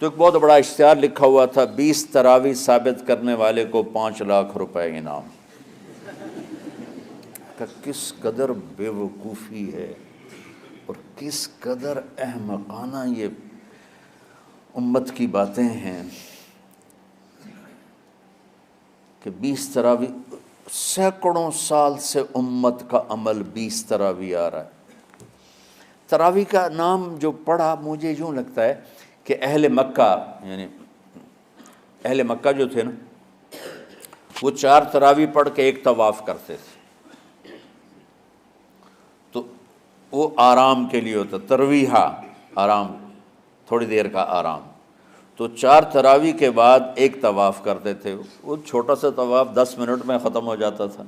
تو ایک بہت بڑا اشتہار لکھا ہوا تھا، 20 تراویح ثابت کرنے والے کو 5 لاکھ روپے انعام۔ کہ کس قدر بے وقوفی ہے اور کس قدر احمقانہ یہ امت کی باتیں ہیں کہ 20 تراویح، سینکڑوں سال سے امت کا عمل 20 تراویح آ رہا ہے۔ تراویح کا نام جو پڑھا مجھے یوں لگتا ہے کہ اہل مکہ، یعنی اہل مکہ جو تھے نا، وہ 4 تراویح پڑھ کے ایک طواف کرتے تھے، تو وہ آرام کے لیے ہوتا، ترویحہ آرام، تھوڑی دیر کا آرام۔ تو 4 تراویح کے بعد ایک طواف کرتے تھے، وہ چھوٹا سا طواف 10 منٹ میں ختم ہو جاتا تھا،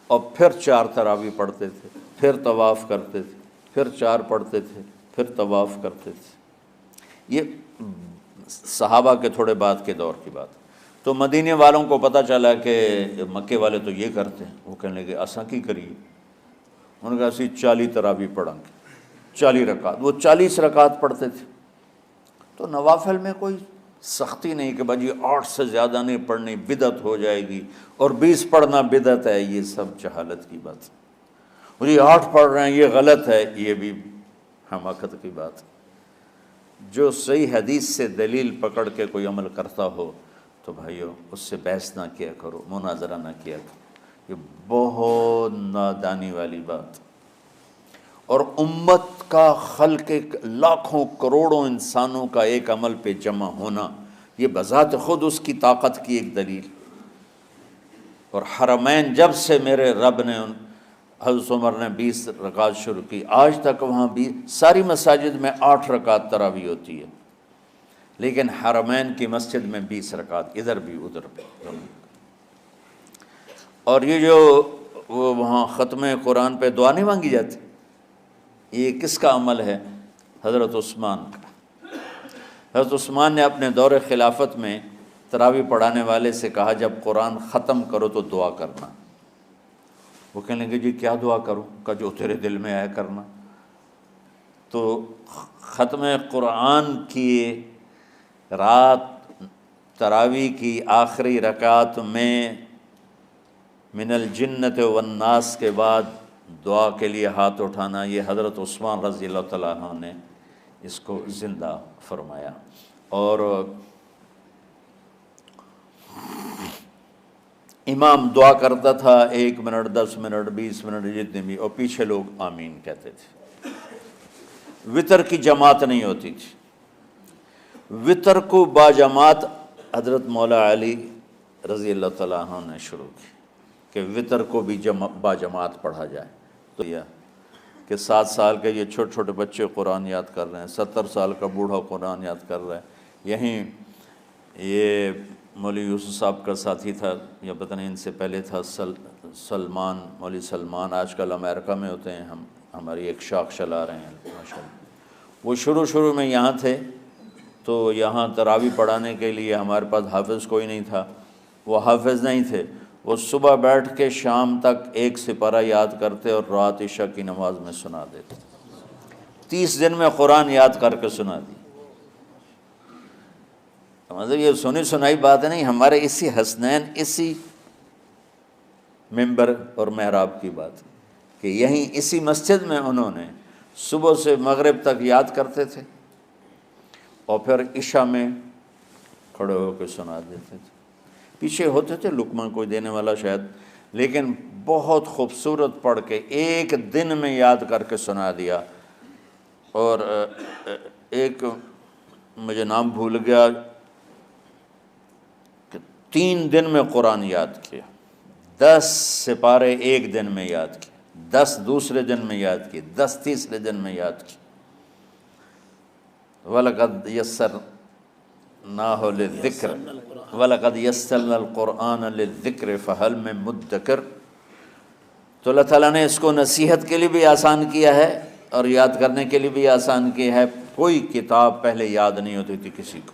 اور پھر 4 تراویح پڑھتے تھے، پھر طواف کرتے تھے، پھر 4 پڑھتے تھے، پھر طواف کرتے تھے۔ یہ صحابہ کے تھوڑے بعد کے دور کی بات۔ تو مدینے والوں کو پتہ چلا کہ مکے والے تو یہ کرتے ہیں، وہ کہنے لگے اساں کی کریے؟ انہوں نے کہا اسی 40 تراویح پڑھیں گے، 40 رکعت۔ وہ 40 رکعت پڑھتے تھے۔ تو نوافل میں کوئی سختی نہیں کہ بھائی 8 سے زیادہ نہیں پڑھنی، بدعت ہو جائے گی، اور 20 پڑھنا بدعت ہے، یہ سب جہالت کی بات ہے۔ اور یہ 8 پڑھ رہے ہیں یہ غلط ہے، یہ بھی حماقت کی بات ہے۔ جو صحیح حدیث سے دلیل پکڑ کے کوئی عمل کرتا ہو تو بھائیو اس سے بحث نہ کیا کرو، مناظرہ نہ کیا کرو، یہ بہت نادانی والی بات۔ اور امت کا خلق، لاکھوں کروڑوں انسانوں کا ایک عمل پہ جمع ہونا، یہ بذات خود اس کی طاقت کی ایک دلیل۔ اور حرمین جب سے میرے رب نے، حضرت عمر نے 20 رکعت شروع کی، آج تک وہاں بھی ساری مساجد میں 8 رکعت تراویح ہوتی ہے، لیکن حرمین کی مسجد میں 20 رکعت، ادھر بھی ادھر بھی۔ اور یہ جو وہ وہاں ختم قرآن پہ دعا نہیں مانگی جاتی، یہ کس کا عمل ہے؟ حضرت عثمان کا۔ حضرت عثمان نے اپنے دور خلافت میں تراویح پڑھانے والے سے کہا جب قرآن ختم کرو تو دعا کرنا۔ وہ کہنے لگے جی کیا دعا کروں؟ کہ جو تیرے دل میں آیا کرنا۔ تو ختم قرآن کی رات تراویح کی آخری رکعت میں من الجنت والناس کے بعد دعا کے لیے ہاتھ اٹھانا، یہ حضرت عثمان رضی اللہ تعالیٰ عنہ نے اس کو زندہ فرمایا۔ اور امام دعا کرتا تھا 1 منٹ، 10 منٹ، 20 منٹ، جتنے بھی، اور پیچھے لوگ آمین کہتے تھے۔ وطر کی جماعت نہیں ہوتی تھی، وطر کو باجماعت حضرت مولا علی رضی اللہ تعالیٰ عنہ نے شروع کی کہ وطر کو بھی باجماعت پڑھا جائے۔ تو یہ کہ 7 سال کے یہ چھوٹے چھوٹے بچے قرآن یاد کر رہے ہیں، 70 سال کا بوڑھا قرآن یاد کر رہا ہے۔ یہیں یہ مولوی یوسف صاحب کا ساتھی تھا، یا پتہ نہیں ان سے پہلے تھا، سلمان، مولوی سلمان، آج کل امریکہ میں ہوتے ہیں، ہماری ایک شاخ چلا رہے ہیں ماشاءاللہ۔ وہ شروع میں یہاں تھے، تو یہاں تراویح پڑھانے کے لیے ہمارے پاس حافظ کوئی نہیں تھا، وہ حافظ نہیں تھے، وہ صبح بیٹھ کے شام تک 1 سپارہ یاد کرتے اور رات عشاء کی نماز میں سنا دیتے۔ 30 دن میں قرآن یاد کر کے سنا دی۔ مطلب یہ سنی سنائی بات نہیں، ہمارے اسی حسنین، اسی ممبر اور محراب کی بات کہ یہیں اسی مسجد میں انہوں نے صبح سے مغرب تک یاد کرتے تھے، اور پھر عشاء میں کھڑے ہو کے سنا دیتے تھے۔ پیچھے ہوتے تھے لقمہ کوئی دینے والا شاید، لیکن بہت خوبصورت پڑھ کے 1 دن میں یاد کر کے سنا دیا۔ اور ایک مجھے نام بھول گیا کہ 3 دن میں قرآن یاد کیا، 10 سپارے 1 دن میں یاد کیے، 10 دوسرے دن میں یاد کیے، 10 تیسرے دن میں یاد کیے۔ وَلَقَدْ يَسَّرْنَاهُ لِلذِّكْرِ وَلَقَدْ يَسَّرْنَا الْقُرْآنَ لِلذِّكْرِ فَهَلْ مِن مُدَّكِرٍ۔ تو اللہ تعالیٰ نے اس کو نصیحت کے لیے بھی آسان کیا ہے اور یاد کرنے کے لیے بھی آسان کیا ہے۔ کوئی کتاب پہلے یاد نہیں ہوتی تھی کسی کو،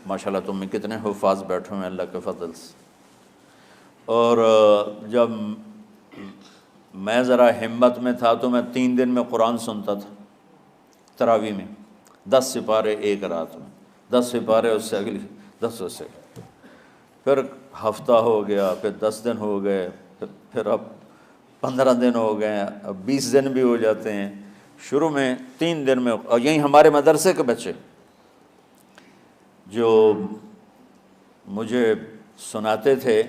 ماشاءاللہ تم میں کتنے حفاظ بیٹھے ہیں اللہ کے فضل سے۔ اور جب میں ذرا ہمت میں تھا تو میں 3 دن میں قرآن سنتا تھا تراویح میں، 10 سپارے 1 رات میں، 10 سپارے اس سے اگلی 10 سے، پھر ہفتہ ہو گیا، پھر 10 دن ہو گئے، پھر اب 15 دن ہو گئے، اب 20 دن بھی ہو جاتے ہیں۔ شروع میں 3 دن میں، اور یہی ہمارے مدرسے کے بچے جو مجھے سناتے تھے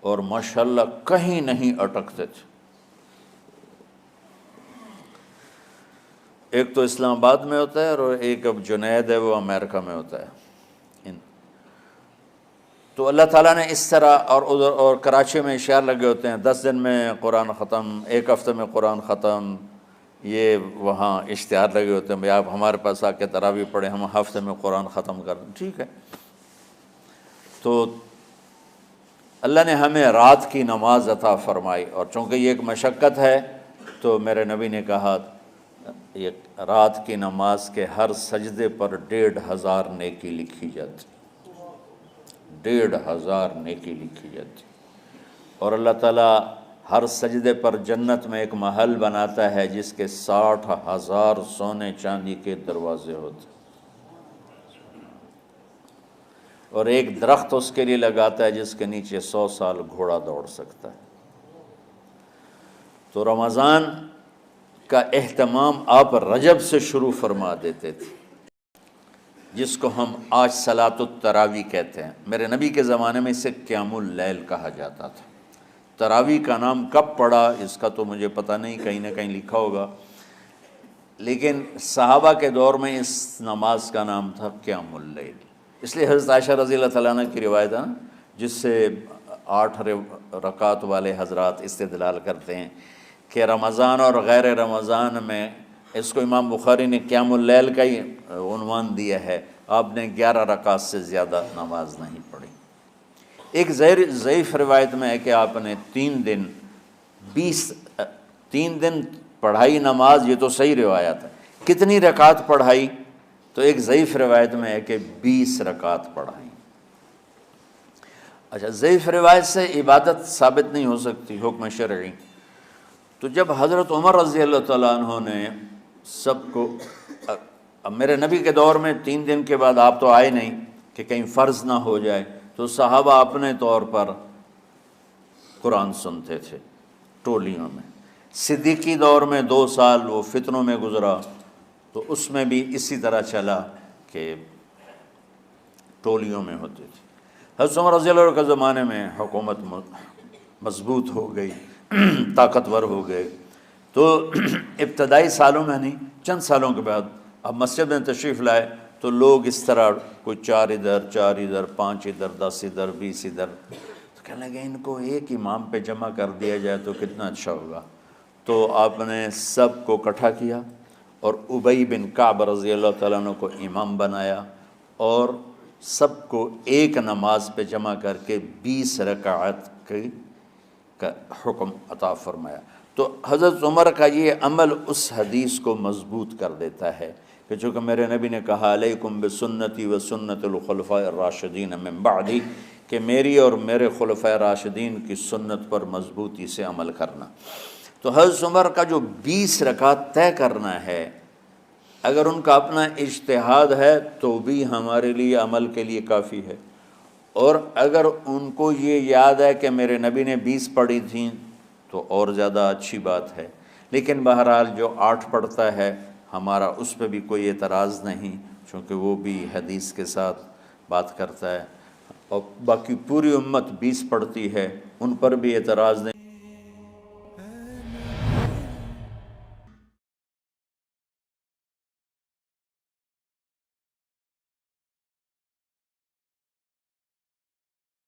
اور ماشاءاللہ کہیں نہیں اٹکتے تھے۔ ایک تو اسلام آباد میں ہوتا ہے اور ایک اب جنید ہے وہ امریکہ میں ہوتا ہے۔ تو اللہ تعالیٰ نے اس طرح، اور کراچی میں اشعار لگے ہوتے ہیں، 10 دن میں قرآن ختم، 1 ہفتے میں قرآن ختم، یہ وہاں اشتہار لگے ہوتے ہیں، بھئی آپ ہمارے پاس آ کے تراویح پڑھیں، ہم ہفتے میں قرآن ختم کر دیں، ٹھیک ہے۔ تو اللہ نے ہمیں رات کی نماز عطا فرمائی، اور چونکہ یہ ایک مشقت ہے تو میرے نبی نے کہا یہ رات کی نماز کے ہر سجدے پر 1500 نیکی لکھی جاتی، 1500 نیکی لکھی جاتی، اور اللہ تعالیٰ ہر سجدے پر جنت میں ایک محل بناتا ہے جس کے 60,000 سونے چاندی کے دروازے ہوتے، اور ایک درخت اس کے لیے لگاتا ہے جس کے نیچے 100 سال گھوڑا دوڑ سکتا ہے۔ تو رمضان کا اہتمام آپ رجب سے شروع فرما دیتے تھے، جس کو ہم آج صلاۃ التراویح کہتے ہیں۔ میرے نبی کے زمانے میں اسے قیام اللیل کہا جاتا تھا۔ تراویح کا نام کب پڑا اس کا تو مجھے پتہ نہیں، کہیں نہ کہیں لکھا ہوگا، لیکن صحابہ کے دور میں اس نماز کا نام تھا قیام اللیل۔ اس لیے حضرت عائشہ رضی اللہ تعالیٰ عنہ کی روایت ہے نا، جس سے 8 رکعت والے حضرات استدلال کرتے ہیں کہ رمضان اور غیر رمضان میں، اس کو امام بخاری نے قیام اللیل کا ہی عنوان دیا ہے، آپ نے 11 رکعت سے زیادہ نماز نہیں پڑھی۔ ایک ضعیف روایت میں ہے کہ آپ نے 3 دن پڑھائی نماز، یہ تو صحیح روایت ہے۔ کتنی رکعت پڑھائی؟ تو ایک ضعیف روایت میں ہے کہ 20 رکعت پڑھائی۔ اچھا، ضعیف روایت سے عبادت ثابت نہیں ہو سکتی، حکم شرعی۔ تو جب حضرت عمر رضی اللہ تعالیٰ عنہ نے سب کو، اب میرے نبی کے دور میں 3 دن کے بعد آپ تو آئے نہیں کہ کہیں فرض نہ ہو جائے، تو صحابہ اپنے طور پر قرآن سنتے تھے ٹولیوں میں۔ صدیقی دور میں 2 سال وہ فتنوں میں گزرا، تو اس میں بھی اسی طرح چلا کہ ٹولیوں میں ہوتے تھے۔ حضرت عمر رضی اللہ عنہ کے زمانے میں حکومت مضبوط ہو گئی، طاقتور ہو گئے، تو ابتدائی سالوں میں نہیں، چند سالوں کے بعد اب مسجد میں تشریف لائے تو لوگ اس طرح کوئی 4 ادھر 4 ادھر 5 ادھر 10 ادھر 20 ادھر، تو کہنے لگے ان کو ایک امام پہ جمع کر دیا جائے تو کتنا اچھا ہوگا۔ تو آپ نے سب کو اکٹھا کیا اور ابی بن کعب رضی اللہ تعالیٰ عنہ کو امام بنایا، اور سب کو ایک نماز پہ جمع کر کے 20 رکعت کا حکم عطا فرمایا۔ تو حضرت عمر کا یہ عمل اس حدیث کو مضبوط کر دیتا ہے کہ چونکہ میرے نبی نے کہا علیکم بسنتی و سنت الخلفاء الراشدین من بعدی، کہ میری اور میرے خلفاء راشدین کی سنت پر مضبوطی سے عمل کرنا۔ تو حضرت عمر کا جو 20 رکعت طے کرنا ہے، اگر ان کا اپنا اجتہاد ہے تو بھی ہمارے لیے عمل کے لیے کافی ہے، اور اگر ان کو یہ یاد ہے کہ میرے نبی نے 20 پڑھی تھیں تو اور زیادہ اچھی بات ہے۔ لیکن بہرحال جو 8 پڑھتا ہے ہمارا اس پہ بھی کوئی اعتراض نہیں، چونکہ وہ بھی حدیث کے ساتھ بات کرتا ہے، اور باقی پوری امت 20 پڑھتی ہے، ان پر بھی اعتراض نہیں۔